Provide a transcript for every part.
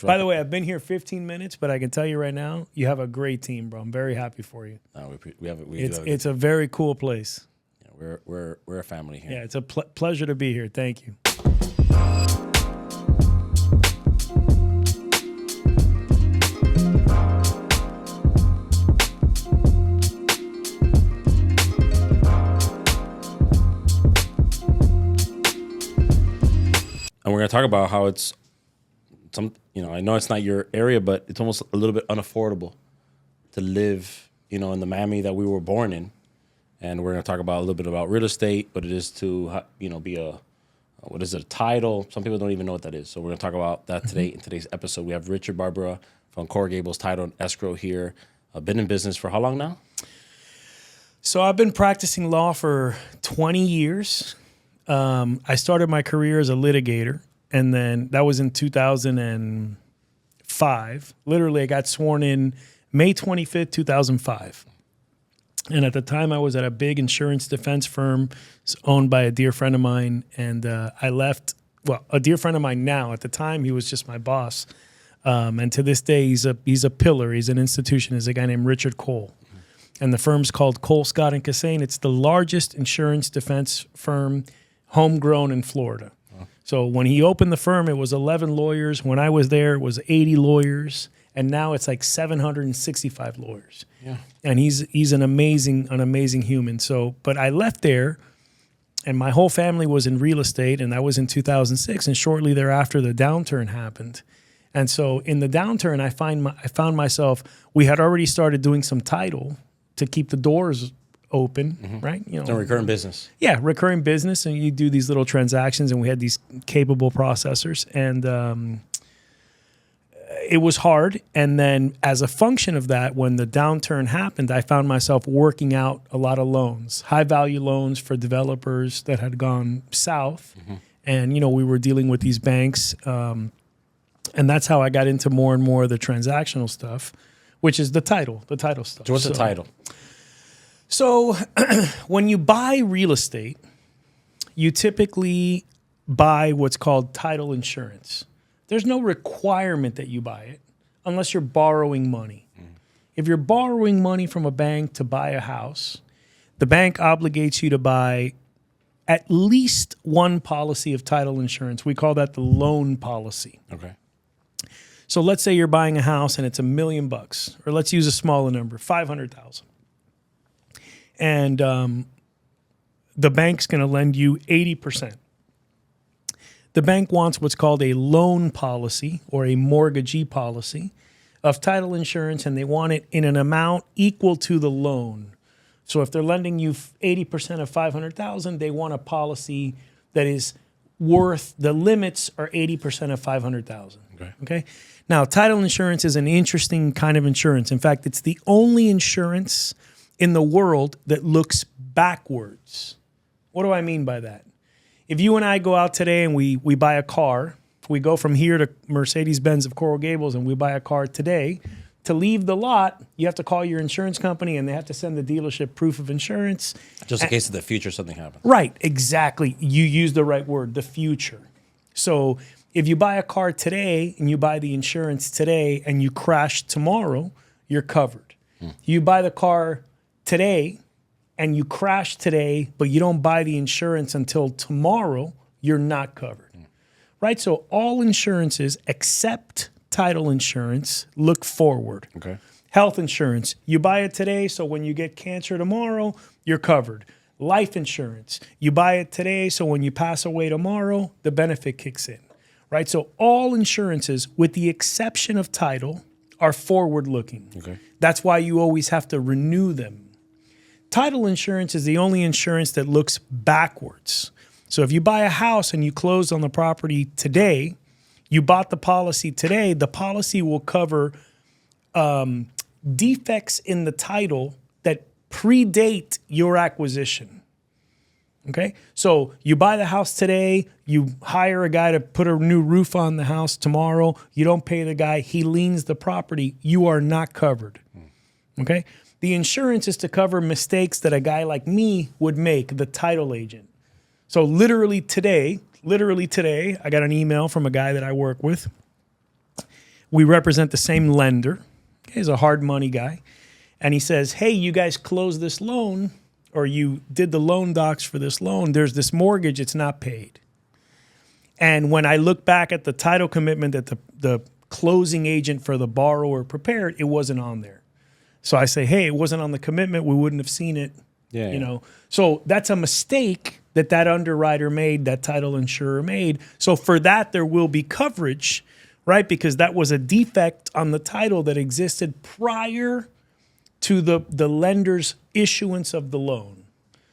By the way, I've been here 15 minutes, but I can tell you right now, you have a great team, bro. I'm very happy for you. It's a very cool place. Yeah, we're a family here. Yeah, it's a pleasure to be here. Thank you. And we're going to talk about how it's I know it's not your area, but it's almost a little bit unaffordable to live, in the Miami that we were born in. And we're going to talk about a little bit about real estate, what it is to, be a title? Some people don't even know what that is. So we're going to talk about that today in today's episode. We have Richard Barbera from Coral Gables Title and Escrow here. Been in business for how long now? So I've been practicing law for 20 years. I started my career as a litigator, and then that was in 2005. Literally, I got sworn in May 25th, 2005. And at the time, I was at a big insurance defense firm owned by a dear friend of mine, and I left, a dear friend of mine now. At the time, he was just my boss. And to this day, he's a pillar. He's an institution. He's a guy named Richard Cole. And the firm's called Cole, Scott & Cassane. It's the largest insurance defense firm homegrown in Florida. Wow. So when he opened the firm, it was 11 lawyers. When I was there, it was 80 lawyers. And now it's like 765 lawyers. Yeah. And he's an amazing human. So, but I left there, and my whole family was in real estate, and that was in 2006. And shortly thereafter, the downturn happened. And so in the downturn, I found myself, we had already started doing some title to keep the doors open, right? It's a recurring business. Yeah, recurring business, and you do these little transactions, and we had these capable processors, and it was hard. And then as a function of that, when the downturn happened, I found myself working out a lot of loans, high-value loans for developers that had gone south, and, we were dealing with these banks, and that's how I got into more and more of the transactional stuff, which is the title stuff. So what's the title? So when you buy real estate, you typically buy what's called title insurance. There's no requirement that you buy it unless you're borrowing money. If you're borrowing money from a bank to buy a house, the bank obligates you to buy at least one policy of title insurance. We call that the loan policy. Okay. So let's say you're buying a house and it's $1 million, or let's use a smaller number, 500,000. And the bank's going to lend you 80%. The bank wants what's called a loan policy or a mortgagee policy of title insurance, and they want it in an amount equal to the loan. So if they're lending you 80% of 500,000, they want a policy that is worth, the limits are 80% of 500,000. Okay. Now, title insurance is an interesting kind of insurance. In fact, it's the only insurance in the world that looks backwards. What do I mean by that? If you and I go out today and we buy a car, we go from here to Mercedes-Benz of Coral Gables and we buy a car today, to leave the lot, you have to call your insurance company and they have to send the dealership proof of insurance. Just in case of the future something happens. Right, exactly. You used the right word, the future. So if you buy a car today and you buy the insurance today and you crash tomorrow, you're covered. You buy the car today and you crash today, but you don't buy the insurance until tomorrow, you're not covered. Right? So all insurances except title insurance look forward. Okay. Health insurance, you buy it today, so when you get cancer tomorrow, you're covered. Life insurance, you buy it today, so when you pass away tomorrow, the benefit kicks in. Right? So all insurances, with the exception of title, are forward-looking. Okay. That's why you always have to renew them. Title insurance is the only insurance that looks backwards. So if you buy a house and you close on the property today, you bought the policy today, the policy will cover defects in the title that predate your acquisition. Okay? So you buy the house today, you hire a guy to put a new roof on the house tomorrow, you don't pay the guy, he liens the property, you are not covered. Okay? The insurance is to cover mistakes that a guy like me would make, the title agent. So literally today, I got an email from a guy that I work with, we represent the same lender. Okay, he's a hard money guy. And he says, hey, you guys closed this loan, or you did the loan docs for this loan. There's this mortgage, it's not paid. And when I look back at the title commitment that the closing agent for the borrower prepared, it wasn't on there. So I say, hey, it wasn't on the commitment. We wouldn't have seen it. Yeah, you know. So that's a mistake that underwriter made, that title insurer made. So for that, there will be coverage, right? Because that was a defect on the title that existed prior to the lender's issuance of the loan.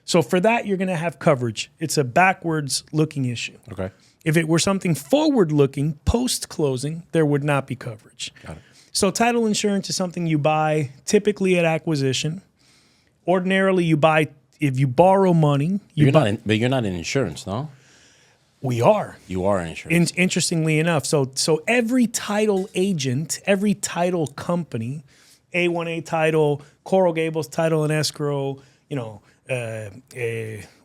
So for that, you're going to have coverage. It's a backwards looking issue. Okay. If it were something forward-looking, post-closing, there would not be coverage. Got it. So title insurance is something you buy typically at acquisition. Ordinarily, you buy if you borrow money. But you're not in insurance, no? We are. You are in insurance. Interestingly enough, so every title agent, every title company, A1A Title, Coral Gables Title and Escrow, you know,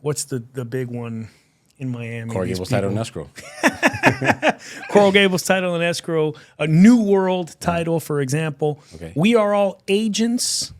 what's the big one in Miami? Coral Gables Title and Escrow. Coral Gables Title and Escrow, a New World Title, for example. Okay. We are all agents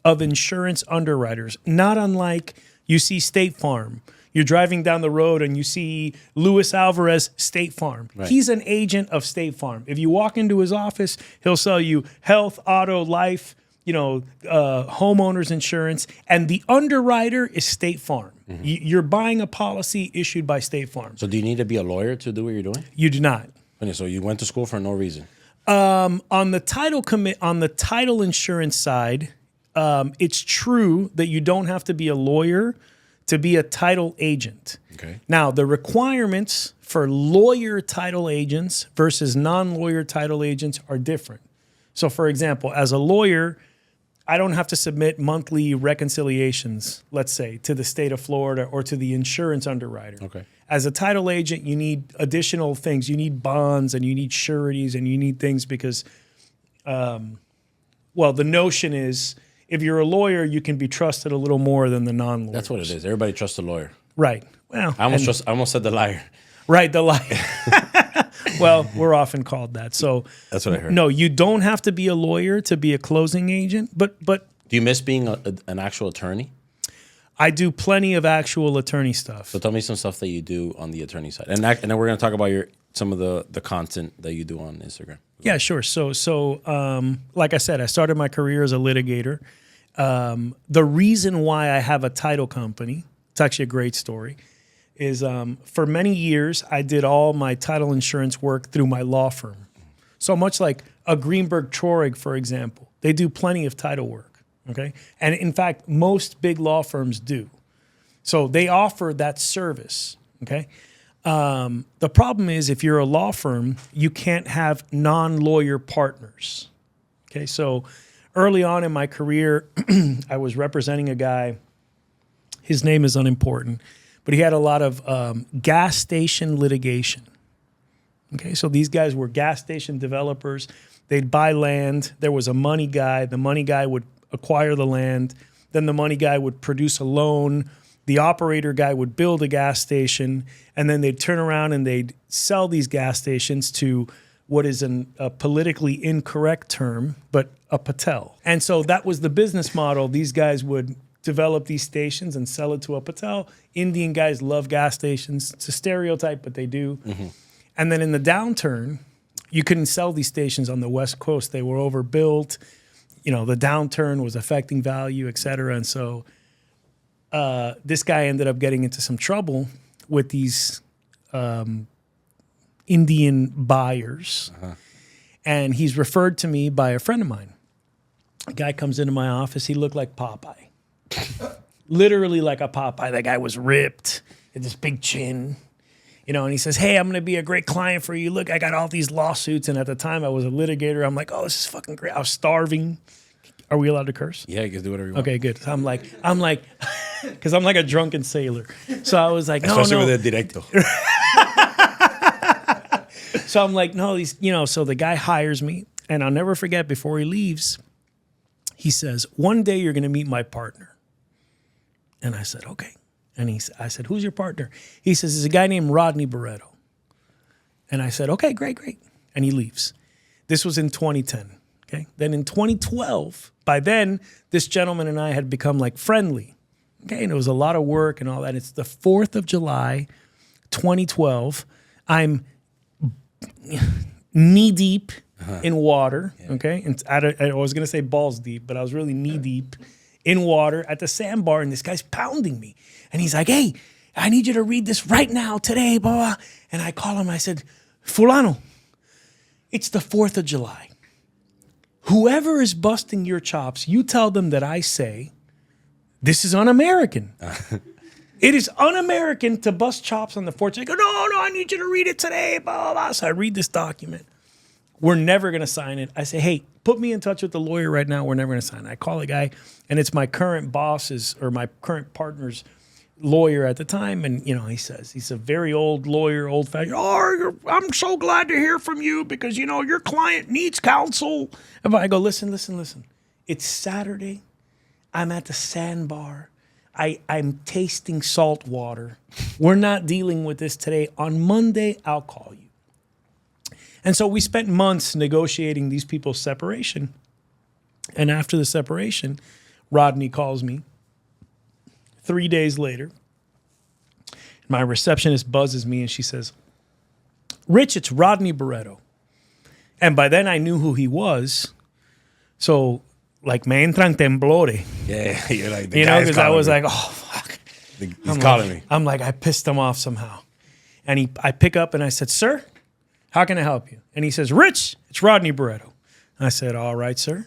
of insurance underwriters, not unlike you see State Farm. You're driving down the road and you see Luis Alvarez, State Farm. Right. He's an agent of State Farm. If you walk into his office, he'll sell you health, auto, life, you know, homeowners insurance, and the underwriter is State Farm. Mm-hmm. You're buying a policy issued by State Farm. So do you need to be a lawyer to do what you're doing? You do not. Okay, so you went to school for no reason. On the title insurance side, it's true that you don't have to be a lawyer to be a title agent. Okay. Now, the requirements for lawyer title agents versus non-lawyer title agents are different. So, for example, as a lawyer, I don't have to submit monthly reconciliations, let's say, to the state of Florida or to the insurance underwriter. Okay. As a title agent, you need additional things. You need bonds and you need sureties and you need things because, the notion is if you're a lawyer, you can be trusted a little more than the non-lawyer. That's what it is. Everybody trusts a lawyer. Right. Well, I almost said the liar. Right, the liar. Well, we're often called that. So that's what I heard. No, you don't have to be a lawyer to be a closing agent, but do you miss being an actual attorney? I do plenty of actual attorney stuff. So tell me some stuff that you do on the attorney side, and then we're going to talk about some of the content that you do on Instagram. Yeah, sure. So like I said, I started my career as a litigator. The reason why I have a title company, it's actually a great story, is for many years I did all my title insurance work through my law firm. So much like a Greenberg Traurig, for example, they do plenty of title work. Okay, and in fact, most big law firms do. So they offer that service. Okay. The problem is if you're a law firm, you can't have non-lawyer partners. Okay, so early on in my career, I was representing a guy. His name is unimportant, but he had a lot of gas station litigation. Okay, so these guys were gas station developers. They'd buy land. There was a money guy. The money guy would acquire the land. Then the money guy would produce a loan. The operator guy would build a gas station, and then they'd turn around and they'd sell these gas stations to what is a politically incorrect term, but a patel. And so that was the business model. These guys would develop these stations and sell it to a patel. Indian guys love gas stations. It's a stereotype, but they do. Mm-hmm. And then in the downturn, you couldn't sell these stations on the West Coast. They were overbuilt. You know, the downturn was affecting value, et cetera. And so this guy ended up getting into some trouble with these Indian buyers. Uh-huh. And he's referred to me by a friend of mine. A guy comes into my office. He looked like Popeye. Literally like a Popeye. That guy was ripped. Had this big chin. You know, and he says, hey, I'm going to be a great client for you. Look, I got all these lawsuits. And at the time, I was a litigator. I'm like, oh, this is fucking great. I was starving. Are we allowed to curse? Yeah, you can do whatever you want. Okay, good. So I'm like, because I'm like a drunken sailor. So I was like, especially with the directo. So I'm like, no, so the guy hires me, and I'll never forget, before he leaves, he says, one day you're going to meet my partner. And I said, okay. And I said, who's your partner? He says, there's a guy named Rodney Barreto. And I said, okay, great. And he leaves. This was in 2010. Okay. Then in 2012, by then, this gentleman and I had become like friendly. Okay. And it was a lot of work and all that. It's the 4th of July, 2012. I'm knee deep in water. Okay. And I was going to say balls deep, but I was really knee deep in water at the sandbar. And this guy's pounding me. And he's like, hey, I need you to read this right now, today, blah, blah. And I call him. I said, Fulano, it's the 4th of July. Whoever is busting your chops, you tell them that I say, this is un-American. It is un-American to bust chops on the 4th. I go, no, I need you to read it today, blah, blah, blah. So I read this document. We're never going to sign it. I say, hey, put me in touch with the lawyer right now. We're never going to sign it. I call the guy, and it's my current boss's or my current partner's lawyer at the time. And, you know, he says, he's a very old lawyer, old-fashioned. Oh, I'm so glad to hear from you because, you know, your client needs counsel. And I go, listen. It's Saturday. I'm at the sandbar. I'm tasting salt water. We're not dealing with this today. On Monday, I'll call you. And so we spent months negotiating these people's separation. And after the separation, Rodney calls me 3 days later. My receptionist buzzes me and she says, Rich, it's Rodney Barreto. And by then I knew who he was. So, like, me entran temblore. Yeah, you're like, you know, because I was like, oh, fuck. He's calling me. I'm like, I pissed him off somehow. And I pick up and I said, sir, how can I help you? And he says, Rich, it's Rodney Barreto. I said, all right, sir.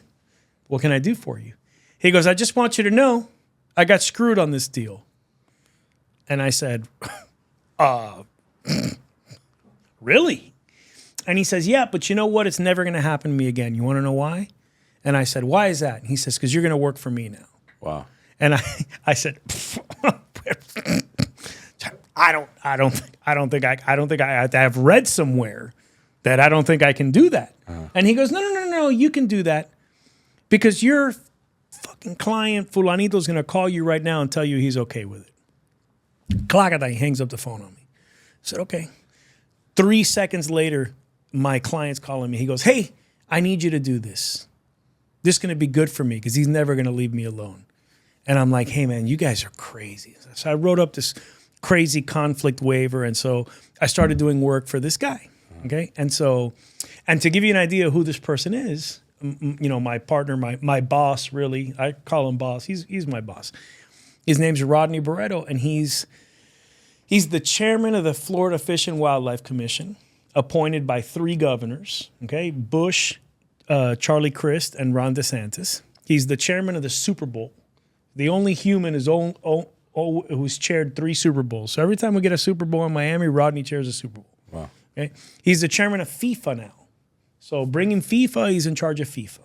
What can I do for you? He goes, I just want you to know I got screwed on this deal. And I said, really? And he says, yeah, but you know what? It's never going to happen to me again. You want to know why? And I said, why is that? And he says, because you're going to work for me now. Wow. And I said, I've read somewhere that I don't think I can do that. And he goes, no, you can do that because your fucking client Fulanito's going to call you right now and tell you he's okay with it. Clacata, he hangs up the phone on me. I said, okay. 3 seconds later, my client's calling me. He goes, hey, I need you to do this. This is going to be good for me because he's never going to leave me alone. And I'm like, hey, man, you guys are crazy. So I wrote up this crazy conflict waiver. And so I started doing work for this guy. Okay. And so, and to give you an idea of who this person is, you know, my partner, my boss, really, I call him boss. He's my boss. His name's Rodney Barreto, and he's the chairman of the Florida Fish and Wildlife Commission, appointed by 3 governors, okay? Bush, Charlie Crist, and Ron DeSantis. He's the chairman of the Super Bowl. The only human who's chaired 3 Super Bowls. So every time we get a Super Bowl in Miami, Rodney chairs a Super Bowl. Wow. Okay? He's the chairman of FIFA now. So bringing FIFA, he's in charge of FIFA.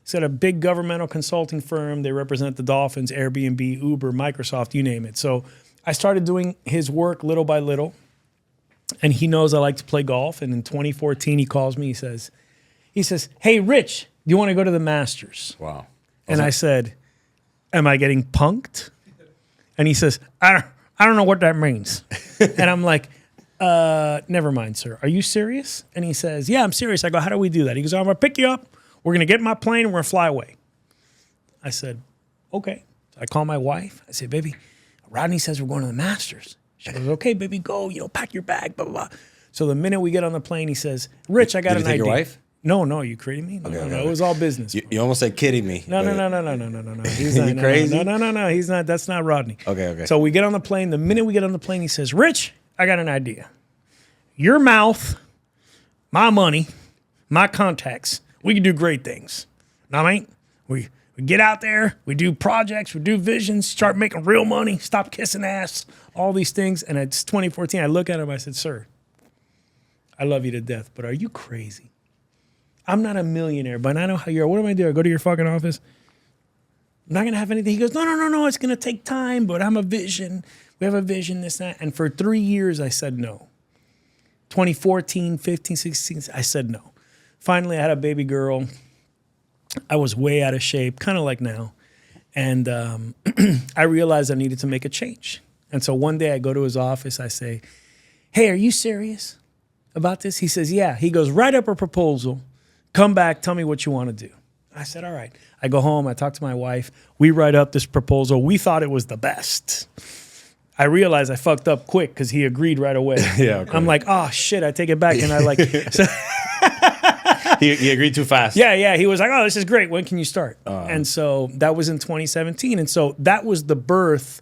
He's got a big governmental consulting firm. They represent the Dolphins, Airbnb, Uber, Microsoft, you name it. So I started doing his work little by little. And he knows I like to play golf. And in 2014, he calls me. He says, hey, Rich, do you want to go to the Masters? Wow. And I said, am I getting punked? And he says, I don't know what that means. And I'm like, never mind, sir. Are you serious? And he says, yeah, I'm serious. I go, how do we do that? He goes, I'm going to pick you up. We're going to get in my plane and we're going to fly away. I said, okay. So I call my wife. I say, baby, Rodney says we're going to the Masters. She goes, okay, baby, go, pack your bag, blah, blah, blah. So the minute we get on the plane, he says, Rich, I got an idea. Did you take your wife? No, you kidding me? No, it was all business. You almost said kidding me. No. He's not, crazy? No, he's not. That's not Rodney. Okay. So we get on the plane. The minute we get on the plane, he says, Rich, I got an idea. Your mouth, my money, my contacts, we can do great things. Know what I mean? We get out there, we do projects, we do visions, start making real money, stop kissing ass, all these things. And it's 2014. I look at him, I said, sir, I love you to death, but are you crazy? I'm not a millionaire, but I know how you are. What am I doing? I go to your fucking office? I'm not going to have anything. He goes, no, it's going to take time, but I'm a vision. We have a vision, this, that. And for 3 years, I said no. 2014, 15, 16, I said no. Finally, I had a baby girl. I was way out of shape, kind of like now. And I realized I needed to make a change. And so one day I go to his office. I say, hey, are you serious about this? He says, yeah. He goes, write up a proposal Come back, tell me what you want to do. I said, all right. I go home, I talk to my wife. We write up this proposal. We thought it was the best. I realized I fucked up quick because he agreed right away. Yeah, okay. I'm like, oh shit, I take it back. And I like, so, he agreed too fast. yeah. He was like, oh, this is great. When can you start? And so that was in 2017. And so that was the birth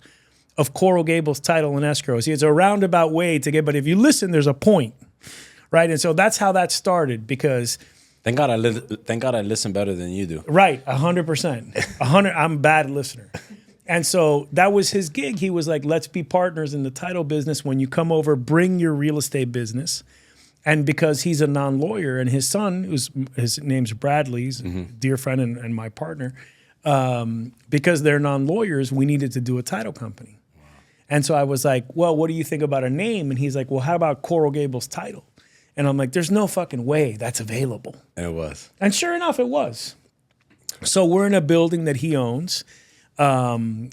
of Coral Gables Title and Escrow. See, it's a roundabout way to get, but if you listen, there's a point, right? And so that's how that started because... Thank God I listen better than you do. Right, 100%. I'm a bad listener. And so that was his gig. He was like, let's be partners in the title business. When you come over, bring your real estate business. And because he's a non-lawyer and his son, his name's Bradley, he's a dear friend and my partner, because they're non-lawyers, we needed to do a title company. Wow. And so I was like, well, what do you think about a name? And he's like, well, how about Coral Gables Title? And I'm like, there's no fucking way that's available. And it was. And sure enough, it was. So we're in a building that he owns. And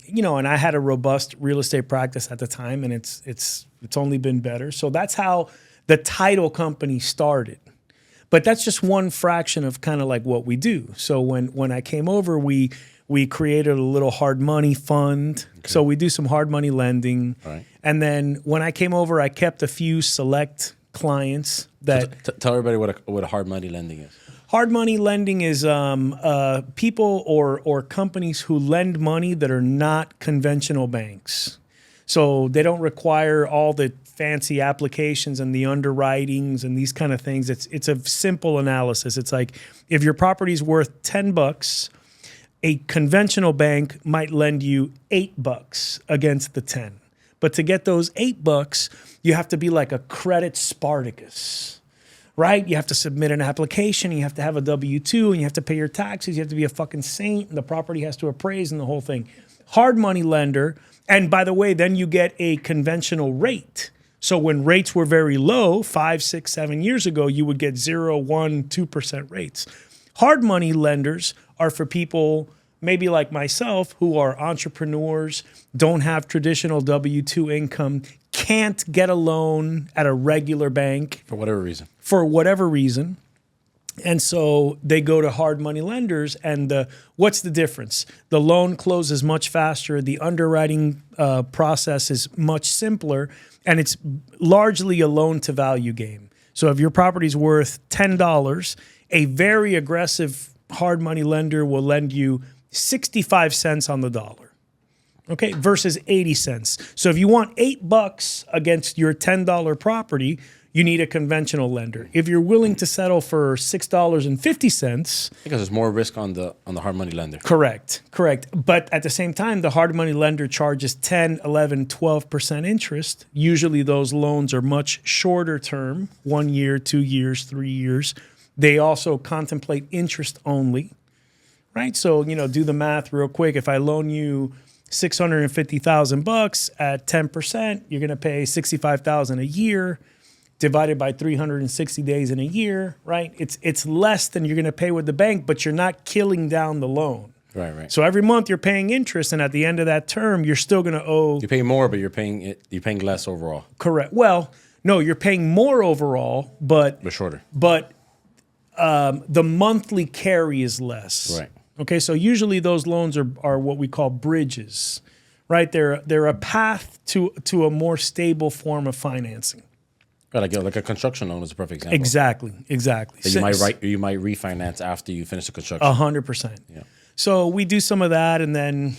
I had a robust real estate practice at the time, and it's only been better. So that's how the title company started. But that's just one fraction of kind of like what we do. So when I came over, we created a little hard money fund. Okay. So we do some hard money lending. Right. And then when I came over, I kept a few select clients that... Tell everybody what a hard money lending is. Hard money lending is people or companies who lend money that are not conventional banks. So they don't require all the fancy applications and the underwritings and these kind of things. It's a simple analysis. It's like if your property's worth $10, a conventional bank might lend you $8 against the 10. But to get those $8, you have to be like a credit Spartacus. Right? You have to submit an application, you have to have a W-2, and you have to pay your taxes, you have to be a fucking saint, and the property has to appraise and the whole thing. Hard money lender, and by the way, then you get a conventional rate. So when rates were very low, 5, 6, 7 years ago, you would get 0, 1, 2% rates. Hard money lenders are for people maybe like myself who are entrepreneurs, don't have traditional W-2 income, can't get a loan at a regular bank. For whatever reason. For whatever reason. And so they go to hard money lenders, and what's the difference? The loan closes much faster, the underwriting process is much simpler, and it's largely a loan to value game. So if your property's worth $10, a very aggressive hard money lender will lend you 65 cents on the dollar. Okay, versus 80 cents. So if you want $8 against your $10 property, you need a conventional lender. If you're willing to settle for $6.50, because there's more risk on the hard money lender. Correct. But at the same time, the hard money lender charges 10, 11, 12% interest. Usually those loans are much shorter term, 1 year, 2 years, 3 years. They also contemplate interest only, right? So, do the math real quick. If I loan you $650,000 at 10%, you're going to pay $65,000 a year. Divided by 360 days in a year, right? It's less than you're going to pay with the bank, but you're not killing down the loan. Right. So every month you're paying interest, and at the end of that term, you're still going to owe. You're paying more, but you're paying less overall. Correct. Well, no, you're paying more overall, but shorter. But the monthly carry is less. Right. Okay. So usually those loans are what we call bridges, right? They're a path to a more stable form of financing. Right, like a construction loan is a perfect example. Exactly. That you might refinance after you finish the construction. 100%. Yeah. So we do some of that, and then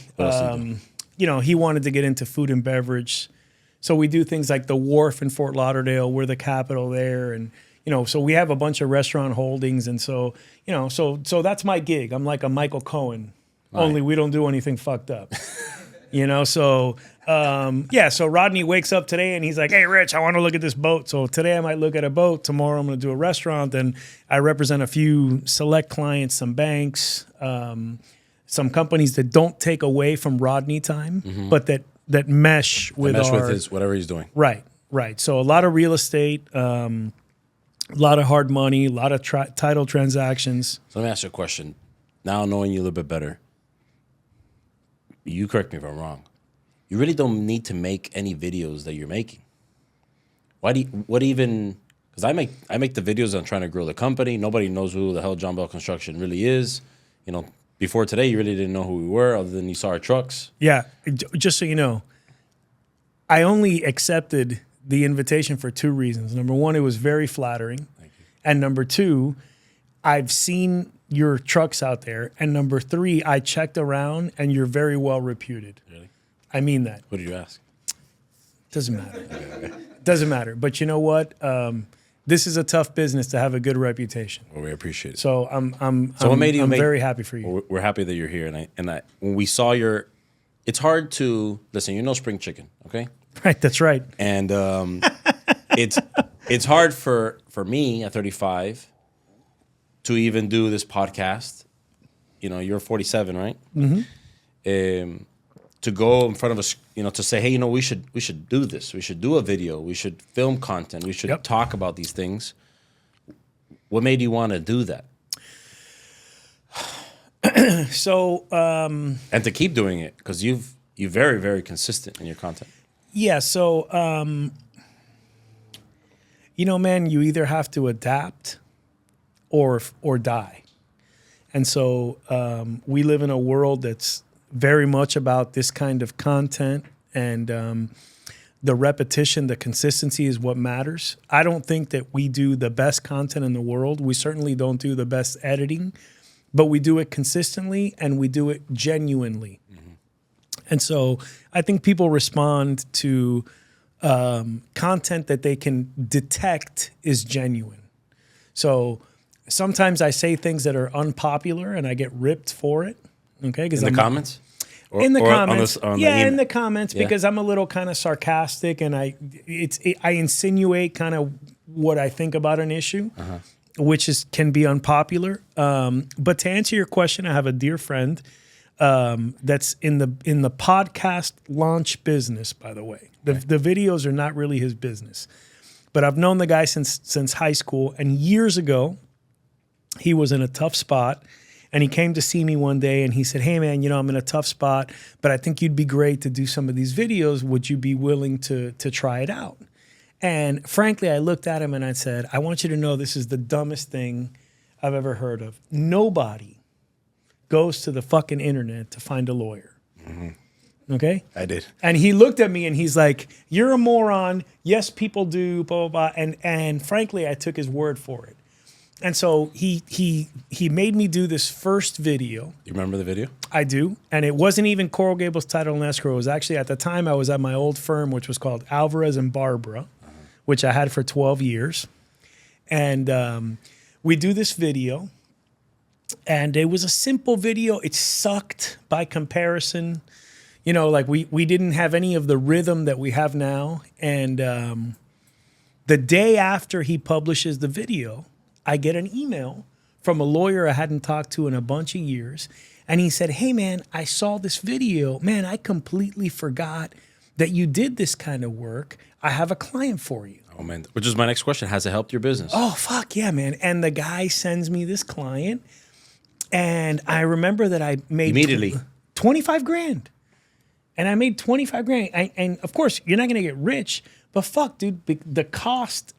he wanted to get into food and beverage, so we do things like the Wharf in Fort Lauderdale. We're the capital there, and so we have a bunch of restaurant holdings, and so so that's my gig. I'm like a Michael Cohen, only we don't do anything fucked up. So Rodney wakes up today and he's like, hey, Rich, I want to look at this boat. So today I might look at a boat. Tomorrow I'm going to do a restaurant. And I represent a few select clients, some banks, some companies that don't take away from Rodney time, but that mesh with his whatever he's doing. Right. So a lot of real estate, a lot of hard money, a lot of title transactions. So let me ask you a question. Now knowing you a little bit better, you correct me if I'm wrong. You really don't need to make any videos that you're making. Because because I make the videos on trying to grow the company. Nobody knows who the hell John Bell Construction really is. You know, before today, you really didn't know who we were, other than you saw our trucks. Yeah, just so you know, I only accepted the invitation for two reasons. Number one, it was very flattering. Thank you. And number two, I've seen your trucks out there. And number three, I checked around and you're very well reputed. Really? I mean that. What did you ask? Doesn't matter. Doesn't matter. But you know what? This is a tough business to have a good reputation. Well, we appreciate it. So what made you I'm make? very happy for you. We're happy that you're here, and I when we saw your, it's hard to listen. You know spring chicken, okay? Right, that's right. And it's hard for me at 35 to even do this podcast. You know, you're 47, right? Mm-hmm. To go in front of us, you know, to say, hey, you know, we should do this. We should do a video. We should film content. We should talk about these things. What made you want to do that? So and to keep doing it, because you're very, very consistent in your content. yeah, so you know, man, you either have to adapt or die. And so we live in a world that's very much about this kind of content, and the repetition, the consistency is what matters. I don't think that we do the best content in the world. We certainly don't do the best editing, but we do it consistently and we do it genuinely. Mm-hmm. And so I think people respond to content that they can detect is genuine. So sometimes I say things that are unpopular and I get ripped for it. Okay, because in the comments. In the comments, in the comments, Yeah. because I'm a little kind of sarcastic and I insinuate kind of what I think about an issue, which can be unpopular. But to answer your question, I have a dear friend that's in the podcast launch business. By the way, the videos are not really his business, but I've known the guy since high school, and years ago, he was in a tough spot. And he came to see me one day and he said, hey, man, you know, I'm in a tough spot, but I think you'd be great to do some of these videos. Would you be willing to try it out? And frankly, I looked at him and I said, I want you to know this is the dumbest thing I've ever heard of. Nobody goes to the fucking internet to find a lawyer. Mm-hmm. Okay? I did. And he looked at me and he's like, you're a moron. Yes, people do, blah, blah, blah. And frankly, I took his word for it. And so he made me do this first video. You remember the video? I do. And it wasn't even Coral Gables Title and Escrow. It was actually, at the time, I was at my old firm, which was called Alvarez and Barbara, which I had for 12 years. And we do this video. And it was a simple video. It sucked by comparison. You know, like we didn't have any of the rhythm that we have now. And the day after he publishes the video, I get an email from a lawyer I hadn't talked to in a bunch of years. And he said, hey, man, I saw this video. Man, I completely forgot that you did this kind of work. I have a client for you. Oh, man. Which is my next question. Has it helped your business? Oh, fuck yeah, man. And the guy sends me this client. And I remember that I made immediately 25 grand. And I made 25 grand. And of course, you're not going to get rich. But fuck, dude, the cost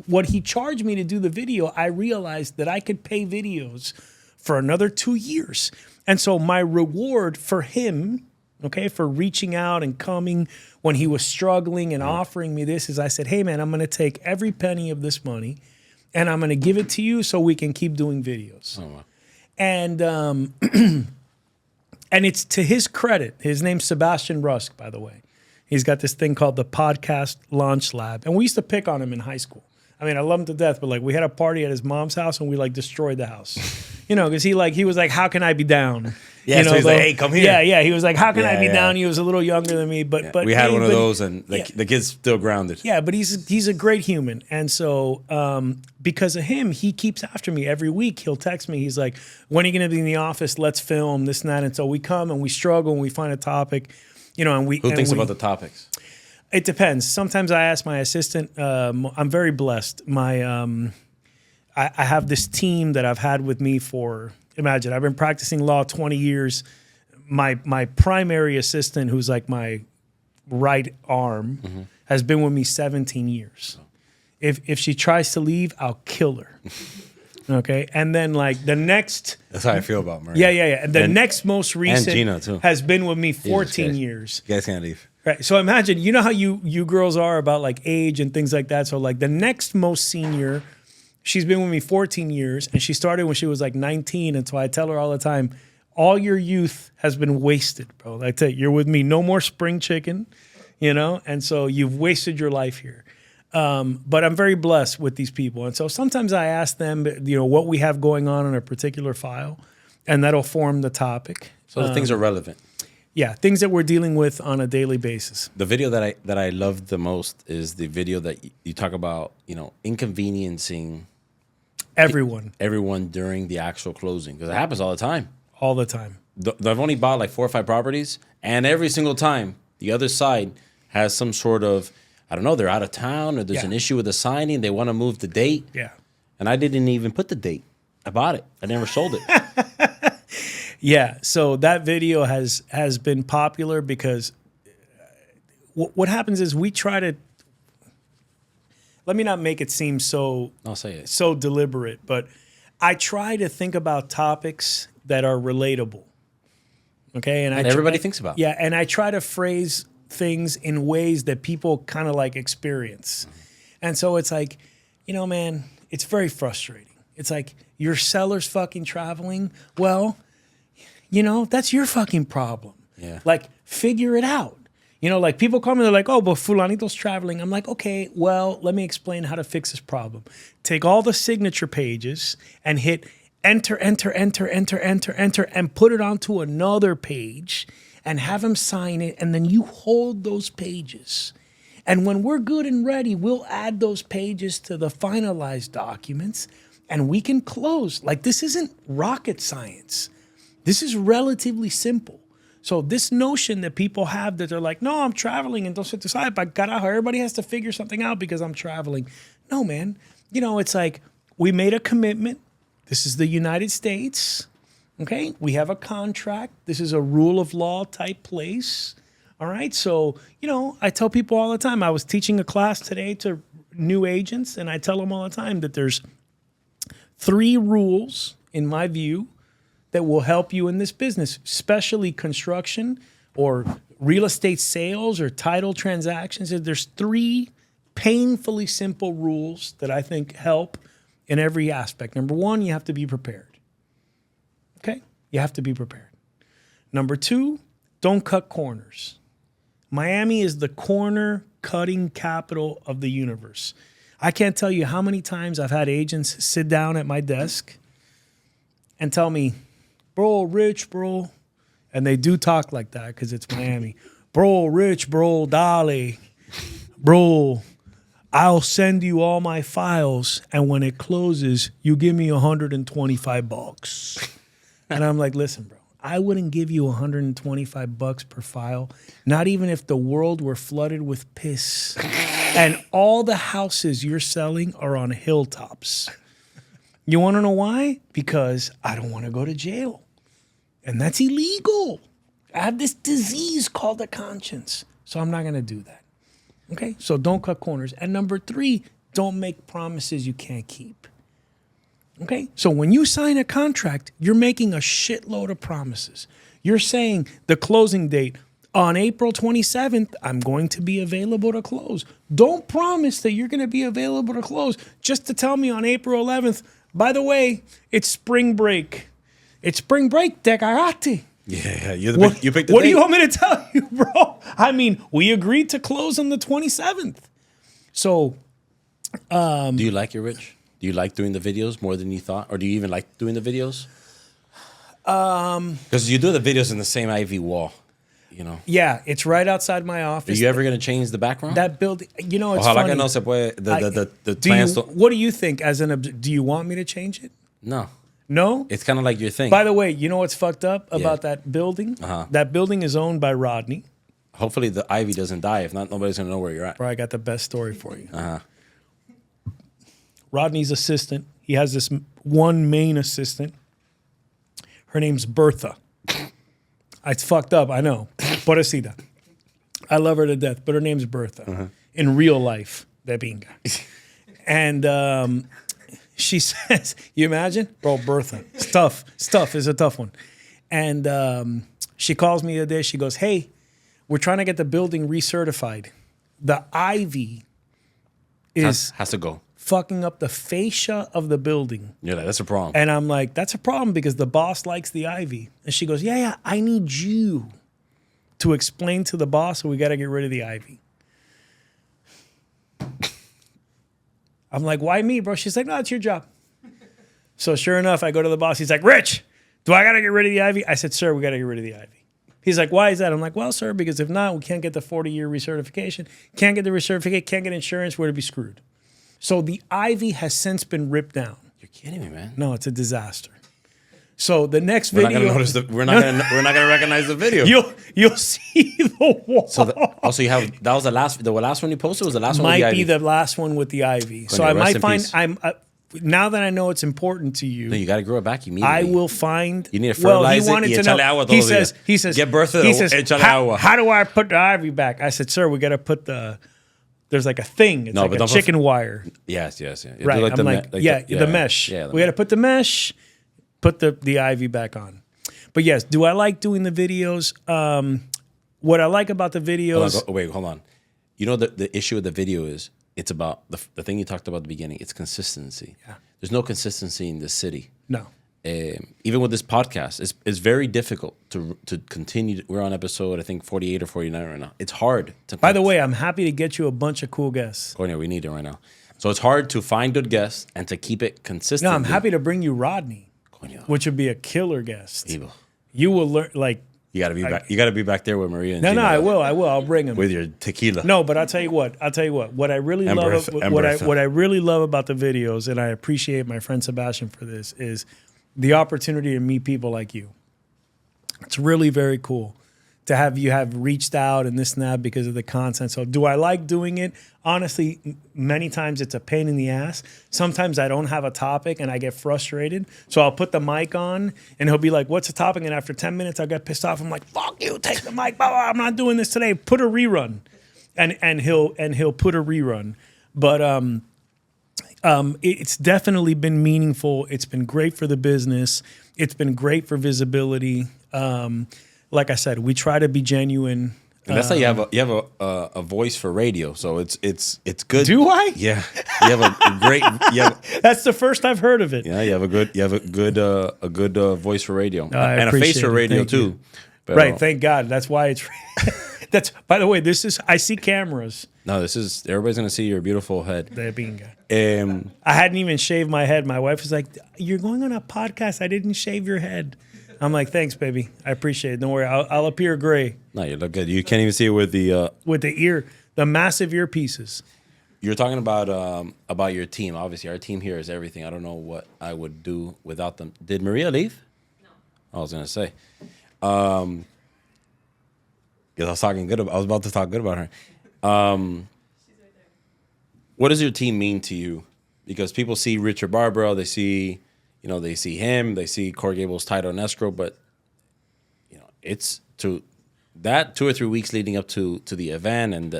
what he charged me to do the video, I realized that I could pay videos for another 2 years. And so my reward for him, okay, for reaching out and coming when he was struggling and offering me this is I said, hey, man, I'm going to take every penny of this money and I'm going to give it to you so we can keep doing videos. Oh, wow. And and it's to his credit. His name's Sebastian Rusk, by the way. He's got this thing called the Podcast Launch Lab. And we used to pick on him in high school. I mean, I love him to death, but like we had a party at his mom's house and we like destroyed the house. You know, because he was like, how can I be down? Yeah, you know, so he's like, hey, come here. Yeah. He was like, how can I be Yeah. down? He was a little younger than me, but We had hey, one of but- those, and the kid's still grounded. Yeah, but he's a great human. And so because of him, he keeps after me every week. He'll text me. He's like, when are you going to be in the office? Let's film this and that. And so we come and we struggle and we find a topic, you know, and we... Who and thinks we- about the topics? It depends. Sometimes I ask my assistant. I'm very blessed. I have this team that I've had with me for, imagine, I've been practicing law 20 years. My primary assistant, who's like my right arm, has been with me 17 years. If she tries to leave, I'll kill her. Okay, and then like the next. That's how I feel about Maria. Yeah. And the next most recent Gina, too. has been with me 14 Christ. years. You guys can't leave. Right. So imagine, you know how you girls are about like age and things like that. So like the next most senior, she's been with me 14 years, and she started when she was like 19. And so I tell her all the time, all your youth has been wasted, bro. I tell you, you're with me. No more spring chicken, you know? And so you've wasted your life here. But I'm very blessed with these people. And so sometimes I ask them, you know, what we have going on in a particular file, and that'll form the topic. So the things are relevant. Yeah, things that we're dealing with on a daily basis. The video that I love the most is the video that you talk about, you know, inconveniencing Everyone, during the actual closing, because it happens all the time. all the time. I've only bought like 4 or 5 properties, and every single time the other side has some sort of, I don't know, they're out of town or there's Yeah. an issue with the signing. They want to move the date. Yeah. And I didn't even put the date. I bought it. I never sold it. Yeah, so that video has been popular because what happens is we try to, let me not make it seem so I'll say it. so deliberate, but I try to think about topics that are relatable. Okay, and everybody thinks about. Yeah, and I try to phrase things in ways that people kind of like experience. And so it's like, you know, man, it's very frustrating. It's like your seller's fucking traveling. Well, you know, that's your fucking problem. Yeah. Like, figure it out. You know, like people call me, they're like, oh, but Fulanito's traveling. I'm like, okay, well, let me explain how to fix this problem. Take all the signature pages and hit enter, enter, enter, enter, enter, enter, and put it onto another page and have him sign it. And then you hold those pages. And when we're good and ready, we'll add those pages to the finalized documents and we can close. Like, this isn't rocket science. This is relatively simple. So this notion that people have that they're like, no, I'm traveling and don't sit aside, but carajo, everybody has to figure something out because I'm traveling. No, man. You know, it's like we made a commitment. This is the United States. Okay. We have a contract. This is a rule of law type place. All right. So, you know, I tell people all the time, I was teaching a class today to new agents, and I tell them all the time that there's 3 rules, in my view, that will help you in this business, especially construction or real estate sales or title transactions. There's 3 painfully simple rules that I think help in every aspect. Number 1, you have to be prepared. Okay? You have to be prepared. Number 2, don't cut corners. Miami is the corner cutting capital of the universe. I can't tell you how many times I've had agents sit down at my desk and tell me, bro, Rich, bro. And they do talk like that because it's Miami. Bro, Rich, bro, dale. Bro, I'll send you all my files, and when it closes, you give me $125. And I'm like, listen, bro, I wouldn't give you $125 per file, not even if the world were flooded with piss. And all the houses you're selling are on hilltops. You want to know why? Because I don't want to go to jail. And that's illegal. I have this disease called a conscience. So I'm not going to do that. Okay? So don't cut corners. And number 3, don't make promises you can't keep. Okay? So when you sign a contract, you're making a shitload of promises. You're saying the closing date, on April 27th, I'm going to be available to close. Don't promise that you're going to be available to close just to tell me on April 11th, by the way, it's spring break. It's spring break, te cagaste. Yeah, you picked the What date. do you want me to tell you, bro? I mean, we agreed to close on the 27th. So, Do you like it, Rich? Do you like doing the videos more than you thought? Or do you even like doing the videos? Because you do the videos in the same ivy wall, you know. yeah, it's right outside my Are office. you ever going to change the background? That building, you know, it's Ojalá funny. que no se puede. The Do plans you, don't. what do you think? Do you want me to change it? No. No? It's kind of like your thing. By the way, you know what's fucked up about that building? Uh-huh. That building is owned by Rodney. Hopefully the ivy doesn't die. If not, nobody's going to know where you're at. Bro, I got the best story for you. Uh-huh. Rodney's assistant, he has this one main assistant. Her name's Bertha. It's fucked up, I know. Pobrecita. I love her to death, but her name's Bertha. In real life, de pinga. And she says, you imagine? Bro, Bertha. It's tough. It's tough. It's a tough one. And she calls me the other day. She goes, hey, we're trying to get the building recertified. The ivy is Has to go. fucking up the fascia of the building. Yeah, that's a problem. And I'm like, that's a problem because the boss likes the ivy. And she goes, yeah, I need you to explain to the boss we got to get rid of the ivy. I'm like, why me, bro? She's like, no, it's your job. So sure enough, I go to the boss. He's like, Rich, do I got to get rid of the ivy? I said, sir, we got to get rid of the ivy. He's like, why is that? I'm like, well, sir, because if not, we can't get the 40-year recertification. Can't get the recertificate, can't get insurance. We're to be screwed. So the ivy has since been ripped down. You're kidding me, man. No, it's a disaster. So the next We're video, not gonna notice we're not gonna recognize the video. you'll see the wall. So also you have that was the last one you posted was the last one with the Might ivy. be the last one with the ivy. So Coño, I rest might in find peace. now that I know it's important to you. No, you got to grow it back immediately. I will find. You need to fertilize he wanted it. to know. Agua He todos los says. días. He says. Get Bertha He to says. échale How, agua." how do I put the ivy back? I said, sir, we got to put the. There's like a thing. It's No, like but a don't put- chicken wire. Yes. You Right. do I'm like, the mesh. Yeah, We got to put the mesh. Put the ivy back on. But yes, do I like doing the videos? What I like about the videos. Hold on. You know the issue with the video is it's about the thing you talked about at the beginning. It's consistency. Yeah. There's no consistency in this city. No. Even with this podcast, it's very difficult to continue. We're on episode, I think, 48 or 49 right now. It's hard to. By the way, I'm happy to get you a bunch of cool guests. Coño, we need it right now. So it's hard to find good guests and to keep it consistent. No, I'm happy to bring you Rodney, Coño, which would be a killer guest. evil. You will learn, like, You got to be back. You got to be back there with Maria. And no, Gina, I will. I'll bring him. with your tequila. No, but I'll tell you what. What I really And love, Bertha. what I really love about the videos, and I appreciate my friend Sebastian for this, is the opportunity to meet people like you. It's really very cool to have you have reached out and this and that because of the content. So do I like doing it? Honestly, many times it's a pain in the ass. Sometimes I don't have a topic and I get frustrated. So I'll put the mic on and he'll be like, what's the topic? And after 10 minutes, I'll get pissed off. I'm like, fuck you, take the mic. Blah, blah, I'm not doing this today. Put a rerun. And he'll put a rerun. But it's definitely been meaningful. It's been great for the business. It's been great for visibility. Like I said, we try to be genuine. And that's how you have a voice for radio. So it's good. Do I? Yeah, you have a great. That's the first I've heard of it. Yeah, you have a good voice for radio I and a face appreciate for it. radio Thank you. too. But, Right. Thank God. That's why it's. That's. By the way, this is. I see cameras. No, this is everybody's gonna see your beautiful head. They're being good. I I hadn't even shaved my head. My wife was like, "You're going on a podcast. I didn't shave your head." I'm like, "Thanks, baby. I appreciate it. Don't worry. I'll appear gray No, you look good. You can't even see it with the. with the massive earpieces." You're talking about your team. Obviously, our team here is everything. I don't know what I would do without them. Did Maria leave? No. I was gonna say. Because I was about to talk good about her. What does your team mean to you? Because people see Richard Barbaro, they see him, they see Corey Gable's title and escrow, but it's to that 2 or 3 weeks leading up to the event, and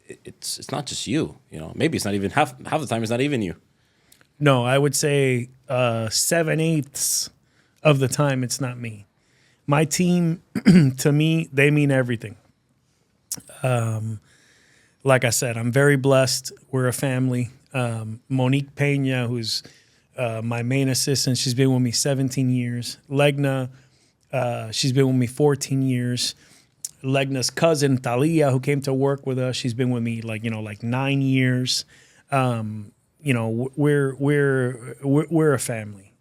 it's not just you. Maybe it's not even half the time. It's not even you. No, I would say 7/8 of the time it's not me. My team, to me, they mean everything. Like I said, I'm very blessed. We're a family. Monique Pena, who's my main assistant, she's been with me 17 years. Legna, she's been with me 14 years. Legna's cousin, Thalia, who came to work with us, she's been with me like 9 years. We're a family.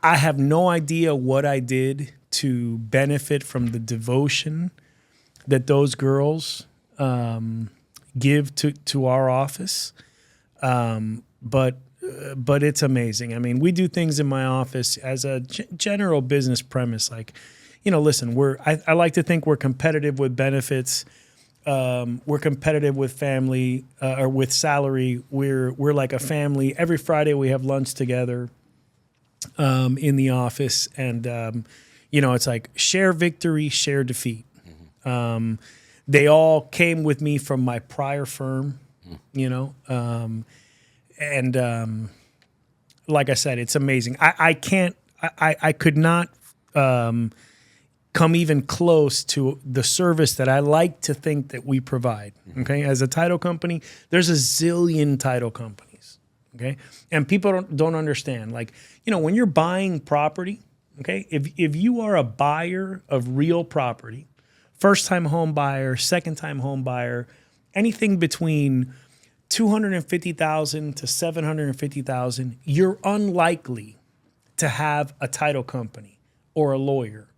I have no idea what I did to benefit from the devotion that those girls give to our office, but it's amazing. I mean, we do things in my office as a general business premise. Like, listen, I like to think we're competitive with benefits. We're competitive with family or with salary. We're like a family. Every Friday we have lunch together in the office, and it's like share victory, share defeat. They all came with me from my prior firm. you know? Like I said, it's amazing. I could not come even close to the service that I like to think that we provide. Okay, as a title company, there's a zillion title companies. Okay, and people don't understand. Like, you know, when you're buying property, okay, if you are a buyer of real property, first time home buyer, second time home buyer, anything between 250,000 to 750,000, you're unlikely to have a title company or a lawyer.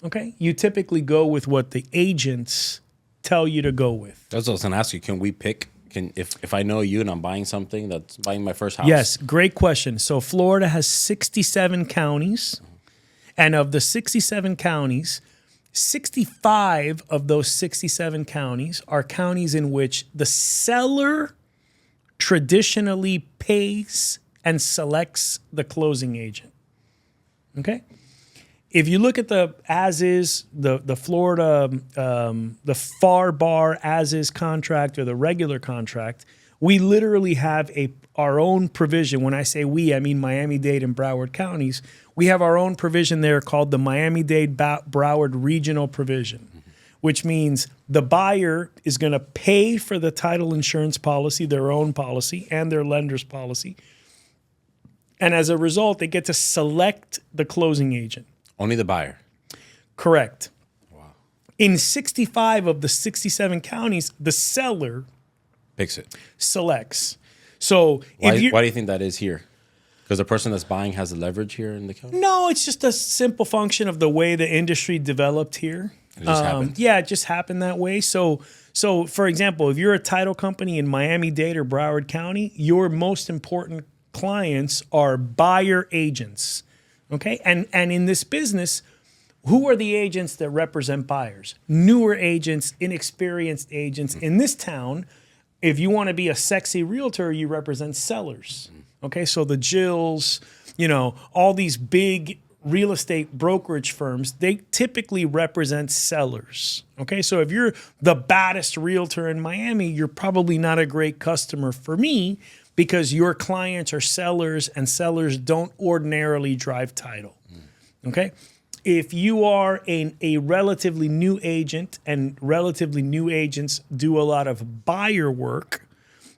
Okay, you typically go with what the agents tell you to go with. That's what I was gonna ask you. Can we pick? If I know you and I'm buying something that's buying my first house? Yes, great question. So Florida has 67 counties, and of the 67 counties, 65 of those 67 counties are counties in which the seller traditionally pays and selects the closing agent. Okay? If you look at the as-is, the Florida, the FAR bar as-is contract or the regular contract, we literally have our own provision. When I say we, I mean Miami-Dade and Broward counties. We have our own provision there called the Miami-Dade Broward Regional Provision, which means the buyer is going to pay for the title insurance policy, their own policy, and their lender's policy. And as a result, they get to select the closing agent. Only the buyer. Correct. Wow. In 65 of the 67 counties, the seller Picks it. selects. So Why if you do you think that is here? Because the person that's buying has the leverage here in the county? No, it's just a simple function of the way the industry developed here. It just happened. Yeah, it just happened that way. So for example, if you're a title company in Miami-Dade or Broward County, your most important clients are buyer agents. Okay? And in this business, who are the agents that represent buyers? Newer agents, inexperienced agents. In this town, if you want to be a sexy realtor, you represent sellers. Okay? So the Jills, you know, all these big real estate brokerage firms, they typically represent sellers. Okay? So if you're the baddest realtor in Miami, you're probably not a great customer for me, because your clients are sellers, and sellers don't ordinarily drive title. Okay? If you are a relatively new agent, and relatively new agents do a lot of buyer work,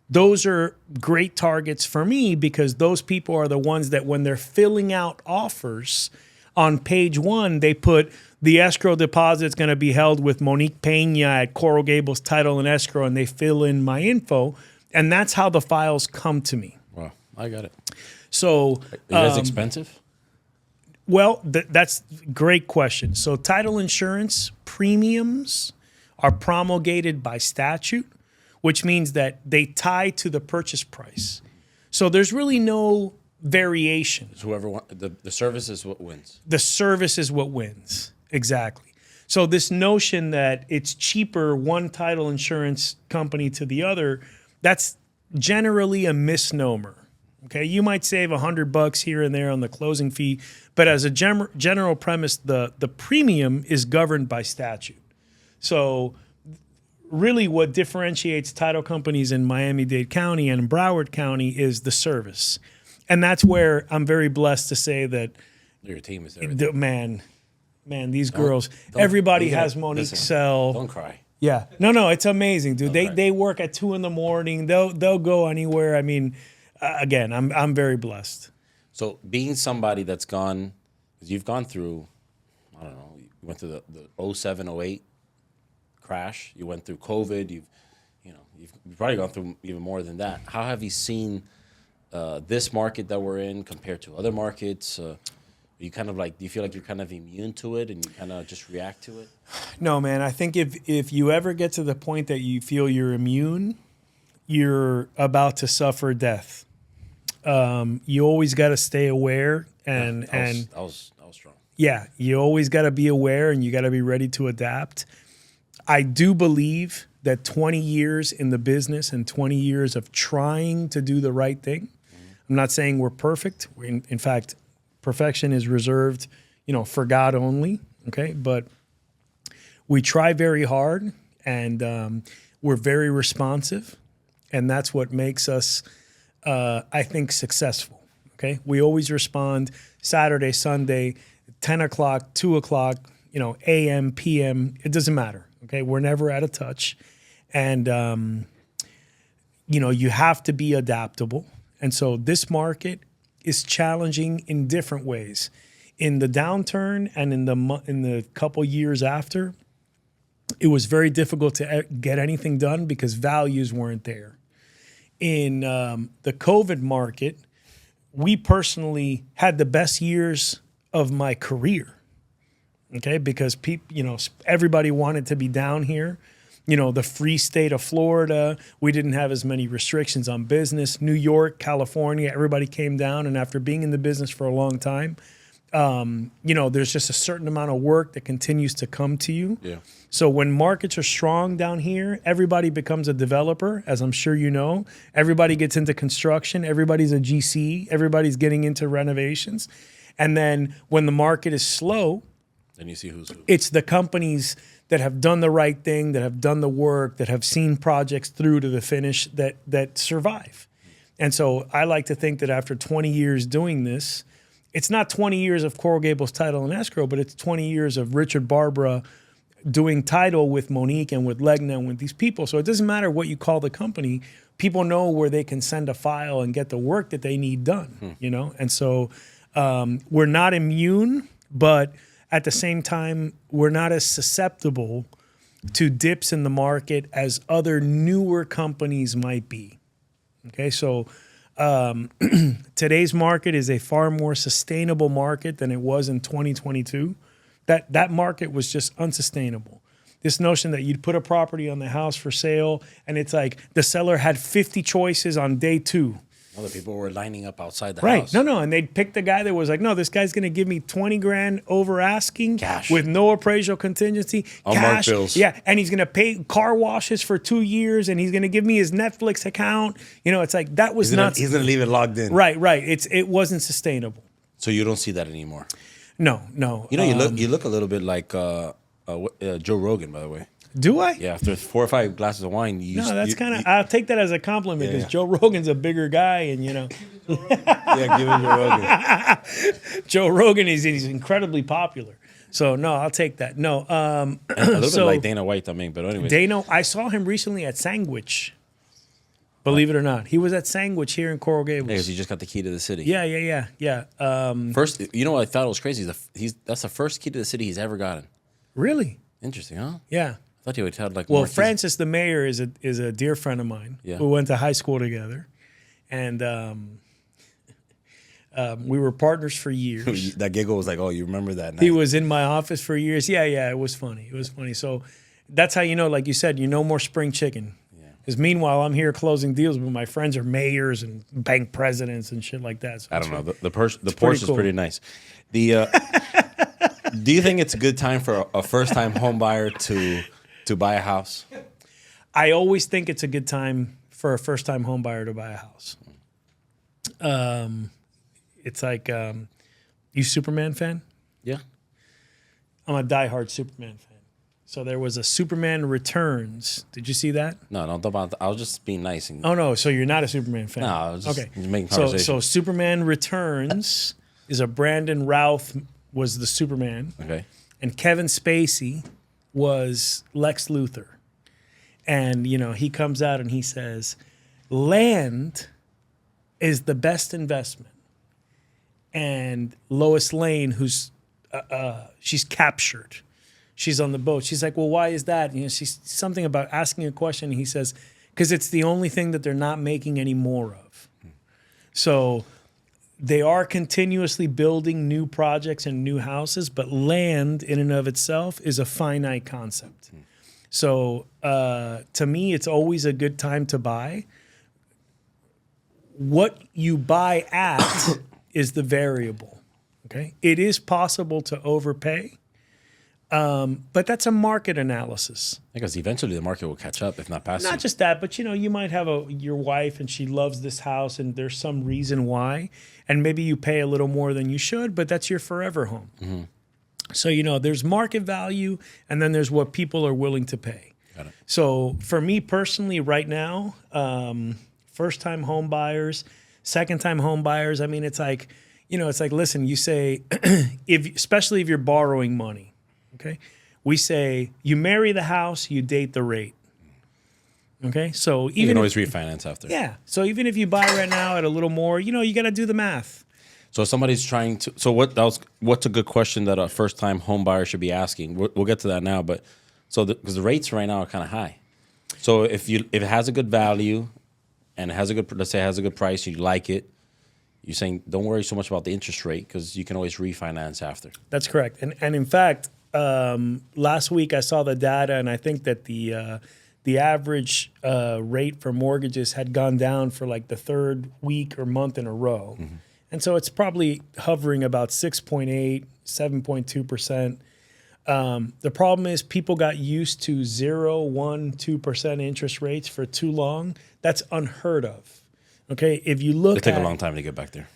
those are great targets for me, because those people are the ones that when they're filling out offers on page 1, they put the escrow deposit is going to be held with Monique Pena at Coral Gables Title and Escrow, and they fill in my info. And that's how the files come to me. Wow, I got it. So, Is it expensive? Well, that's a great question. So title insurance premiums are promulgated by statute, which means that they tie to the purchase price. So there's really no variation. So the service is what wins. The service is what wins. Exactly. So this notion that it's cheaper one title insurance company to the other, that's generally a misnomer. Okay, you might save $100 here and there on the closing fee, but as a general premise, the premium is governed by statute. So really what differentiates title companies in Miami-Dade County and in Broward County is the service. And that's where I'm very blessed to say that your team is everything. Man, these girls, everybody has Monique Sell. Don't cry. Yeah. No, it's amazing, dude. Okay. They work at 2 a.m. They'll go anywhere. I mean, again, I'm very blessed. So being somebody that's gone, because you've gone through, I don't know, you went through the 07, 08 crash. You went through COVID. You've probably gone through even more than that. How have you seen this market that we're in compared to other markets? You kind of do you feel like you're kind of immune to it and you kind of just react to it? No, man. I think if you ever get to the point that you feel you're immune, you're about to suffer death. You always got to stay aware and that was strong. Yeah, you always got to be aware and you got to be ready to adapt. I do believe that 20 years in the business and 20 years of trying to do the right thing. I'm not saying we're perfect. In fact, perfection is reserved, for God only. Okay, but we try very hard and we're very responsive. And that's what makes us, I think, successful. Okay. We always respond Saturday, Sunday, 10 o'clock, 2 o'clock, AM, PM. It doesn't matter. Okay. We're never out of touch. And, you have to be adaptable. And so this market is challenging in different ways. In the downturn and in the couple years after, it was very difficult to get anything done because values weren't there. In the COVID market, we personally had the best years of my career. Okay, because everybody wanted to be down here. The free state of Florida, we didn't have as many restrictions on business. New York, California, everybody came down. And after being in the business for a long time, there's just a certain amount of work that continues to come to you. Yeah. So when markets are strong down here, everybody becomes a developer, as I'm sure you know. Everybody gets into construction. Everybody's a GC. Everybody's getting into renovations. And then when the market is slow, then you see who's who. It's the companies that have done the right thing, that have done the work, that have seen projects through to the finish that survive. And so I like to think that after 20 years doing this, it's not 20 years of Coral Gables Title and Escrow, but it's 20 years of Richard Barbara doing title with Monique and with Legna and with these people. So it doesn't matter what you call the company. People know where they can send a file and get the work that they need done, And so we're not immune, but at the same time, we're not as susceptible to dips in the market as other newer companies might be. Okay, so today's market is a far more sustainable market than it was in 2022. That market was just unsustainable. This notion that you'd put a property on the house for sale and it's like the seller had 50 choices on day 2. Other people were lining up outside the Right. house. No. And they'd pick the guy that was like, no, this guy's going to give me 20 grand over asking Cash. with no appraisal contingency. Unmarked Cash. bills. Yeah. And he's going to pay car washes for 2 years and he's going to give me his Netflix account. It's like that was not. He's going to leave it logged in. Right. It wasn't sustainable. So you don't see that anymore. No. You look a little bit like Joe Rogan, by the way. Do I? Yeah, after 4 or 5 glasses of wine, That's kind of. I'll take that as a compliment because Joe Rogan's a bigger guy, and yeah, give him Joe Rogan. Joe Rogan he's incredibly popular. So no, I'll take that. No, A little bit like Dana White, I mean, but anyway. Dana, I saw him recently at Sandwich. Believe it or not, he was at Sandwich here in Coral Gables. Because he just got the key to the city. Yeah. First, what I thought was crazy is that's the first key to the city he's ever gotten. Really? Interesting, huh? Yeah. I thought he would have like Well, more keys. Francis, the mayor, is a dear friend of mine. Yeah. We went to high school together, and we were partners for years. That giggle was like, oh, you remember that night. He was in my office for years. Yeah, it was funny. So that's how like you said, no more spring chicken. Because meanwhile, I'm here closing deals, but my friends are mayors and bank presidents and shit like that. So I don't know. The Porsche is pretty nice. The do you think it's a good time for a first-time home buyer to buy a house? I always think it's a good time for a first-time home buyer to buy a house. It's like, you Superman fan? Yeah. I'm a diehard Superman fan. So there was a Superman Returns. Did you see that? No, don't talk about. I was just being nice. Oh no, so you're not a Superman fan? No, I was just making So conversation. Superman Returns is a Brandon Routh was the Superman. Okay. And Kevin Spacey was Lex Luthor. And he comes out and he says, land is the best investment. And Lois Lane, who's she's captured. She's on the boat. She's like, well, why is that? She's something about asking a question. And he says, because it's the only thing that they're not making any more of. So they are continuously building new projects and new houses, but land in and of itself is a finite concept. So to me, it's always a good time to buy. What you buy at is the variable. Okay, it is possible to overpay. But that's a market analysis. Because eventually the market will catch up, if not pass you. Not just that, but you might have your wife and she loves this house and there's some reason why, and maybe you pay a little more than you should, but that's your forever home. Mm-hmm. So there's market value, and then there's what people are willing to pay. So for me personally, right now, first-time home buyers, second-time home buyers, I mean, it's like, listen, you say, especially if you're borrowing money, okay? We say you marry the house, you date the rate. Okay, so You can always refinance after. Yeah, so even if you buy right now at a little more, you got to do the math. So if somebody's trying to. So what's a good question that a first-time home buyer should be asking? We'll get to that now, but because the rates right now are kind of high. So if it has a good value, and it has let's say it has a good price, you like it, you're saying don't worry so much about the interest rate because you can always refinance after. That's correct, and in fact, last week I saw the data, and I think that the average rate for mortgages had gone down for like the third week or month in a row. Mm-hmm. And so it's probably hovering about 6.8, 7.2%. The problem is people got used to 0, 1, 2% interest rates for too long. That's unheard of. Okay, if you look, it take a long time to get back there.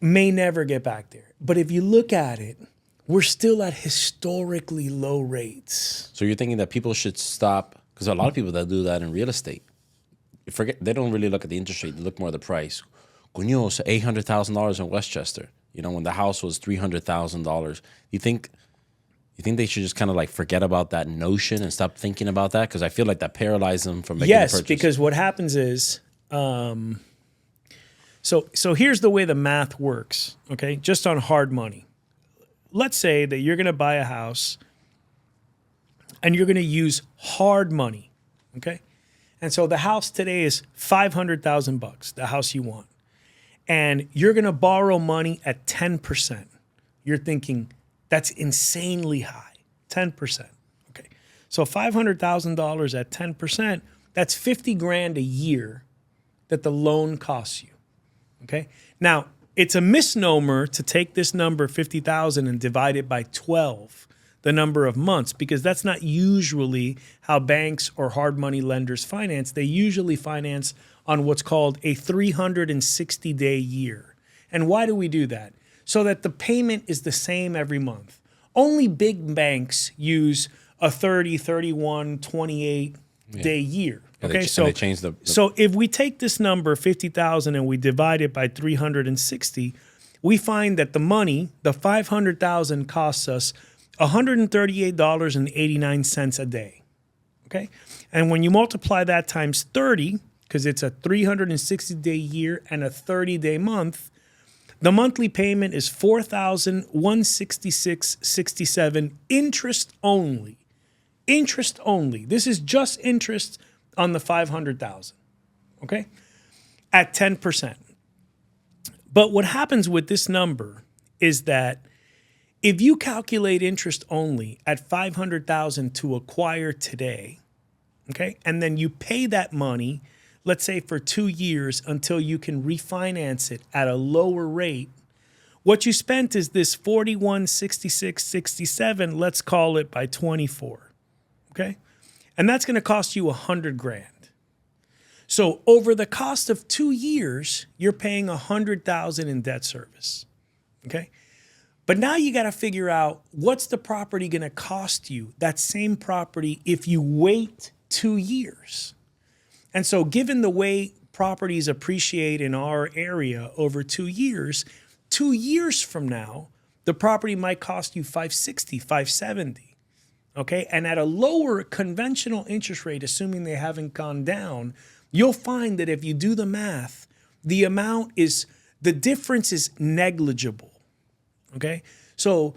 May never get back there. But if you look at it, we're still at historically low rates. So you're thinking that people should stop, because a lot of people that do that in real estate, they don't really look at the interest rate; they look more at the price. Coño, it's $800,000 in Westchester. When the house was $300,000. You think they should just kind of like forget about that notion and stop thinking about that? Because I feel like that paralyzes them from making the purchase. Yes, because what happens is, so here's the way the math works. Okay, just on hard money. Let's say that you're going to buy a house, and you're going to use hard money. Okay, and so the house today is $500,000. The house you want. And you're going to borrow money at 10%. You're thinking, that's insanely high, 10%. Okay, so $500,000 at 10%, that's $50,000 a year that the loan costs you. Okay, now it's a misnomer to take this number, 50,000, and divide it by 12, the number of months, because that's not usually how banks or hard money lenders finance. They usually finance on what's called a 360-day year. And why do we do that? So that the payment is the same every month. Only big banks use a 30, 31, 28-day year. Okay, so they change the. So if we take this number, 50,000, and we divide it by 360, we find that the money, the 500,000, costs us $138.89 a day. Okay, and when you multiply that times 30, because it's a 360-day year and a 30-day month, the monthly payment is $4,166.67, interest only. Interest only. This is just interest on the $500,000. Okay, at 10%. But what happens with this number is that if you calculate interest only at $500,000 to acquire today, okay, and then you pay that money, let's say for 2 years until you can refinance it at a lower rate, what you spent is this $4166.67, let's call it by 24, okay? And that's going to cost you $100,000. So over the cost of 2 years, you're paying $100,000 in debt service, okay? But now you got to figure out what's the property going to cost you, that same property, if you wait 2 years. And so given the way properties appreciate in our area over 2 years, 2 years from now, the property might cost you $560, $570. Okay, and at a lower conventional interest rate, assuming they haven't gone down, you'll find that if you do the math, the difference is negligible. Okay, so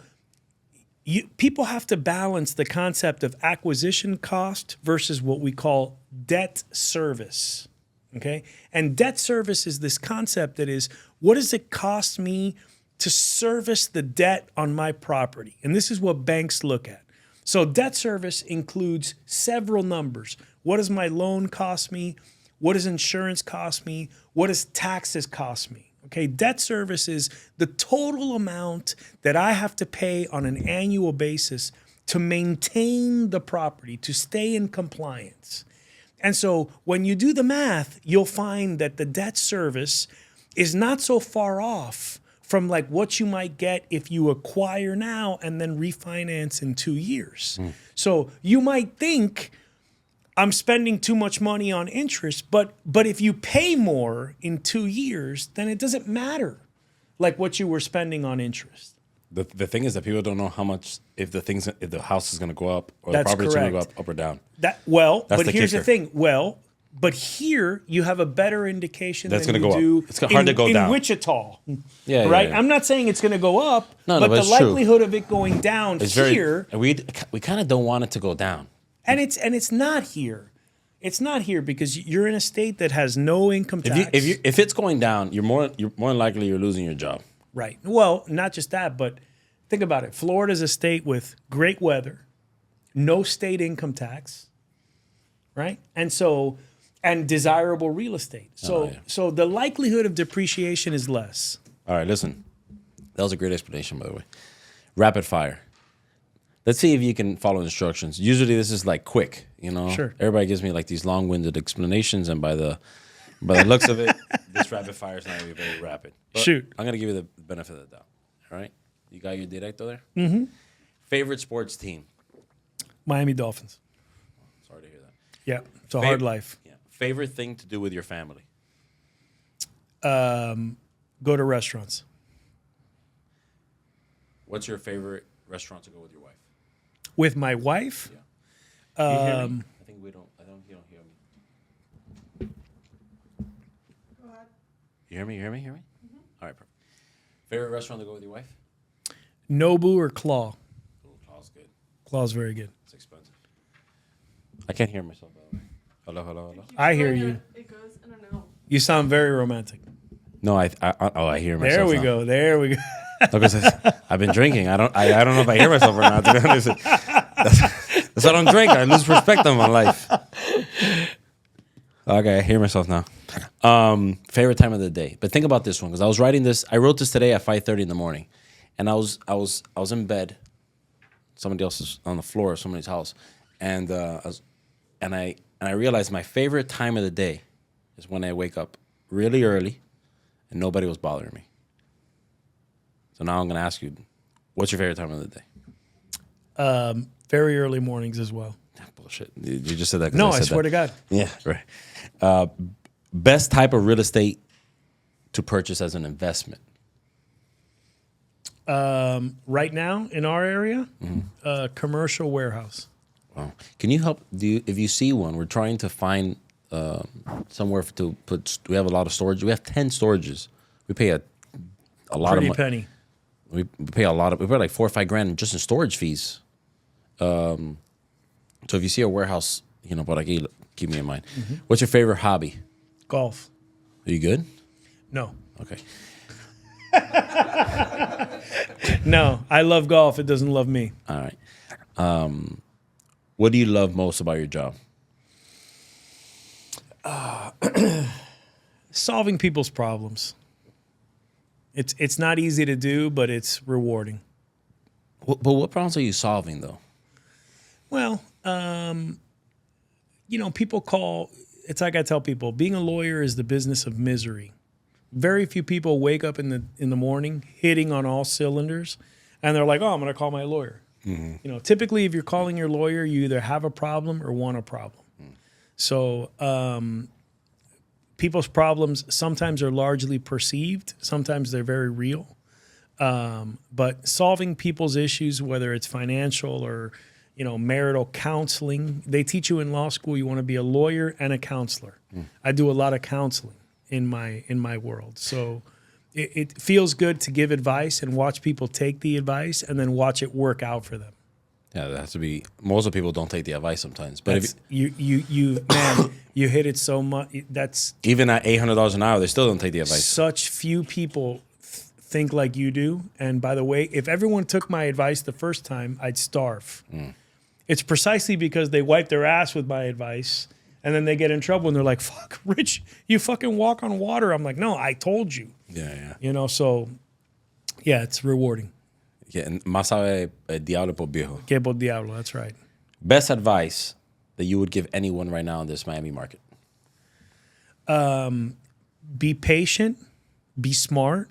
people have to balance the concept of acquisition cost versus what we call debt service. Okay, and debt service is this concept that is, what does it cost me to service the debt on my property? And this is what banks look at. So debt service includes several numbers. What does my loan cost me? What does insurance cost me? What does taxes cost me? Okay, debt service is the total amount that I have to pay on an annual basis to maintain the property, to stay in compliance. And so when you do the math, you'll find that the debt service is not so far off from like what you might get if you acquire now and then refinance in 2 years. So you might think I'm spending too much money on interest, but if you pay more in 2 years, then it doesn't matter like what you were spending on interest. The thing is that people don't know how much if the house is going to go up or That's the property is going to correct. go up or down. That's That's but the here's the kicker. thing. Well, but here you have a better indication That's than gonna you go do up. It's hard to go in down. Wichita. Yeah, right? yeah. I'm not saying it's going to go up, No, but but the it's true. likelihood of it going down It's here, we kind of don't want it to go down. and it's not here. It's not here because you're in a state that has no income tax. If it's going down, you're more than likely you're losing your job. Right. Well, not just that, but think about it. Florida's a state with great weather, no state income tax, right? And desirable real estate. So the likelihood of depreciation is less. All right, listen. That was a great explanation, by the way. Rapid fire. Let's see if you can follow instructions. Usually this is like quick, you know? Sure. Everybody gives me like these long-winded explanations, and by the looks of it, this rapid fire is not going to be very rapid. But Shoot. I'm going to give you the benefit of the doubt. All right? You got your directo there? Mm-hmm. Favorite sports team? Miami Dolphins. Sorry to hear that. Yeah, it's a hard life. Yeah. Favorite thing to do with your family? Go to restaurants. What's your favorite restaurant to go with your wife? With my wife? Yeah. Can you hear me? I think you don't hear me. Go ahead. You hear me? Mm-hmm. All right, perfect. Favorite restaurant to go with your wife? Nobu or Claw? Oh, Claw's good. Claw's very good. It's expensive. I can't hear myself, by the way. Hello. I hear you. It goes in and out. You sound very romantic. No, I hear myself. There we now. go. There we go. Because I've been drinking. I don't know if I hear myself or not. To be honest, that's why I don't drink. I lose respect on my life. Okay, I hear myself now. Favorite time of the day, but think about this one because I was writing this. I wrote this today at 5:30 in the morning, and I was in bed. Somebody else is on the floor of somebody's house, and I realized my favorite time of the day is when I wake up really early, and nobody was bothering me. So now I'm going to ask you, what's your favorite time of the day? Very early mornings as well. Bullshit. You just said that. 'Cause No, I said swear that. to God. Yeah, right. Best type of real estate to purchase as an investment. Right now in our area, commercial warehouse. Wow. Can you help? If you see one, we're trying to find somewhere to put. We have a lot of storage. We have 10 storages. We pay a lot Pretty of money. penny. We pay a lot of. We pay like $4 or $5 just in storage fees. So if you see a warehouse, but I keep me in mind. Mm-hmm. What's your favorite hobby? Golf. Are you good? No. Okay. No, I love golf. It doesn't love me. All right. What do you love most about your job? Solving people's problems. It's not easy to do, but it's rewarding. But what problems are you solving, though? Well, people call, it's like I tell people, being a lawyer is the business of misery. Very few people wake up in the morning hitting on all cylinders, and they're like, oh, I'm going to call my lawyer. Mm-hmm. Typically, if you're calling your lawyer, you either have a problem or want a problem. So people's problems sometimes are largely perceived. Sometimes they're very real. But solving people's issues, whether it's financial or marital counseling, they teach you in law school you want to be a lawyer and a counselor. I do a lot of counseling in my world. So it feels good to give advice and watch people take the advice and then watch it work out for them. Yeah, that has to be. Most of the people don't take the advice sometimes. But if You hit it so much. That's even at $800 an hour, they still don't take the advice. such few people think like you do. And by the way, if everyone took my advice the first time, I'd starve. It's precisely because they wipe their ass with my advice and then they get in trouble and they're like, fuck, Rich, you fucking walk on water. I'm like, no, I told you. Yeah. So yeah, it's rewarding. Yeah, and más sabe el diablo por viejo. Que por diablo, that's right. Best advice that you would give anyone right now in this Miami market? Be patient, be smart,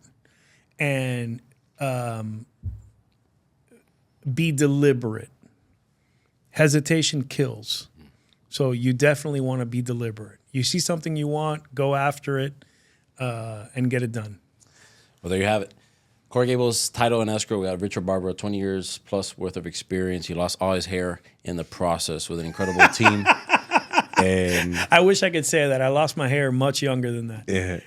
and be deliberate. Hesitation kills. So you definitely want to be deliberate. You see something you want, go after it, and get it done. Well, there you have it. Coral Gables title and escrow. We got Richard Barber, 20 years plus worth of experience. He lost all his hair in the process with an incredible team. And I wish I could say that. I lost my hair much younger than that. yeah.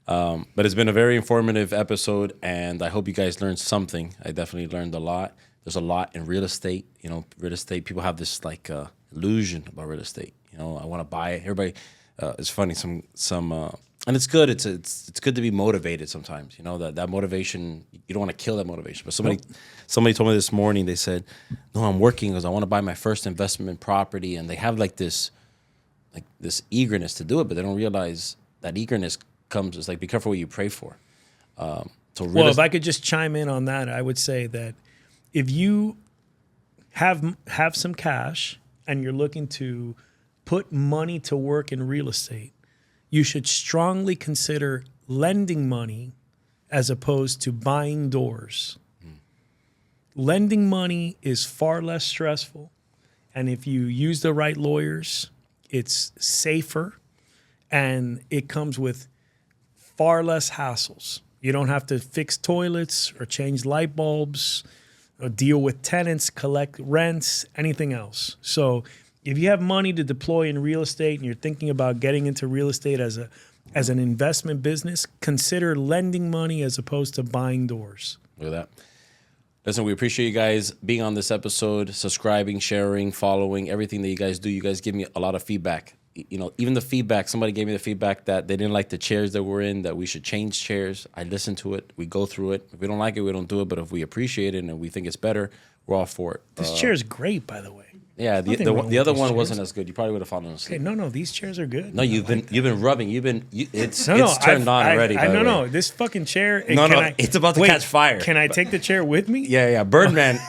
But it's been a very informative episode, and I hope you guys learned something. I definitely learned a lot. There's a lot in real estate. You know, real estate, people have this like illusion about real estate. You know, I want to buy it. Everybody, it's funny. And it's good. It's good to be motivated sometimes. You know, that motivation, you don't want to kill that motivation. But somebody told me this morning, they said, no, I'm working because I want to buy my first investment property. And they have this eagerness to do it, but they don't realize that eagerness comes, it's like, be careful what you pray for. Well, if I could just chime in on that, I would say that if you have some cash and you're looking to put money to work in real estate, you should strongly consider lending money as opposed to buying doors. Lending money is far less stressful. And if you use the right lawyers, it's safer and it comes with far less hassles. You don't have to fix toilets or change light bulbs or deal with tenants, collect rents, anything else. So if you have money to deploy in real estate and you're thinking about getting into real estate as an investment business, consider lending money as opposed to buying doors. Look at that. Listen, we appreciate you guys being on this episode, subscribing, sharing, following, everything that you guys do. You guys give me a lot of feedback. You know, even the feedback, somebody gave me the feedback that they didn't like the chairs that we're in, that we should change chairs. I listen to it. We go through it. If we don't like it, we don't do it. But if we appreciate it and we think it's better, we're all for it. This chair is great, by the way. Yeah, the other one wasn't as good. You probably would have fallen asleep. Okay, no, these chairs are good. No, you've been rubbing. It's I've turned on already. No, this fucking chair. It's about to catch fire. Can I take the chair with me? Yeah, Birdman.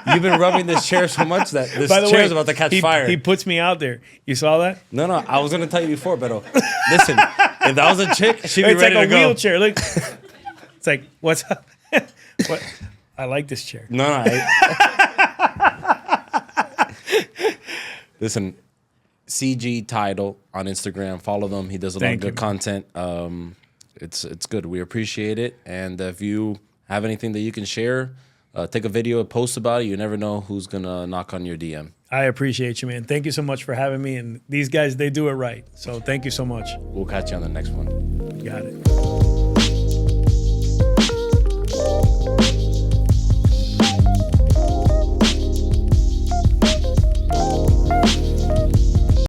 You've been rubbing this chair so much that this chair is about to catch fire. He puts me out there. You saw that? No, I was gonna tell you before, but listen, if that was a chick, she'd be ready to go. It's like a wheelchair. Look, it's like, what's up? What? I like this chair. No. Listen, CG Title on Instagram. Follow them. He does a lot of good content. It's good. We appreciate it. And if you have anything that you can share, take a video, post about it. You never know who's gonna knock on your DM. I appreciate you, man. Thank you so much for having me. And these guys, they do it right. So thank you so much. We'll catch you on the next one. Got it.